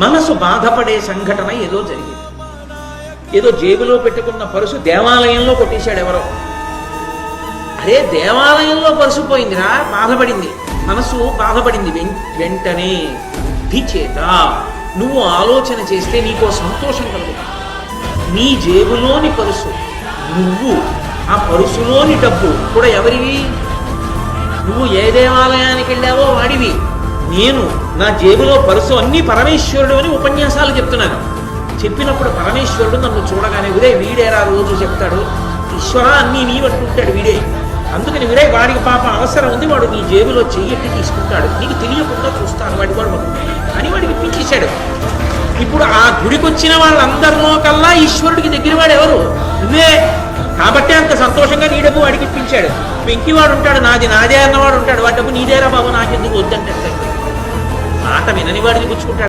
మనసు బాధపడే సంఘటన ఏదో జరిగింది. ఏదో జేబులో పెట్టుకున్న పరుసు దేవాలయంలో కొట్టేశాడు ఎవరో. అరే దేవాలయంలో పరుసు పోయిందిరా, బాధపడింది, మనసు బాధపడింది. వెంటనే బుద్ధి చేత నువ్వు ఆలోచన చేస్తే నీకో సంతోషం కలుగుతుంది. నీ జేబులోని పరుసు, నువ్వు ఆ పరుసులోని డబ్బు కూడా ఎవరివి? నువ్వు ఏ దేవాలయానికి వెళ్ళావో వాడివి. నేను నా జేబులో పరుసు అన్నీ పరమేశ్వరుడు అని ఉపన్యాసాలు చెప్తున్నాను. చెప్పినప్పుడు పరమేశ్వరుడు నన్ను చూడగానే వీడే వీడేరా రోజు చెప్తాడు, ఈశ్వర అన్నీ నీ పట్టుకుంటాడు వీడే. అందుకని వీడే వాడికి పాప అవసరం ఉంది, వాడు నీ జేబులో చెయ్యట్టి తీసుకుంటాడు, నీకు తెలియకుండా చూస్తాను వాడి వాడు అని వాడికి ఇప్పించేశాడు. ఇప్పుడు ఆ గుడికి వచ్చిన వాళ్ళందరిలో కల్లా ఈశ్వరుడికి దగ్గర వాడు ఎవరు? నువ్వే. కాబట్టి అంత సంతోషంగా నీ డబ్బు వాడికి ఇప్పించాడు. వెంకివాడు ఉంటాడు, నాది నాదే అన్నవాడు ఉంటాడు, వాడి డబ్బు నీదేరా బాబు నాకెందుకు వద్దంటే మాట వినని వాడిని పుచ్చుకుంటాడు.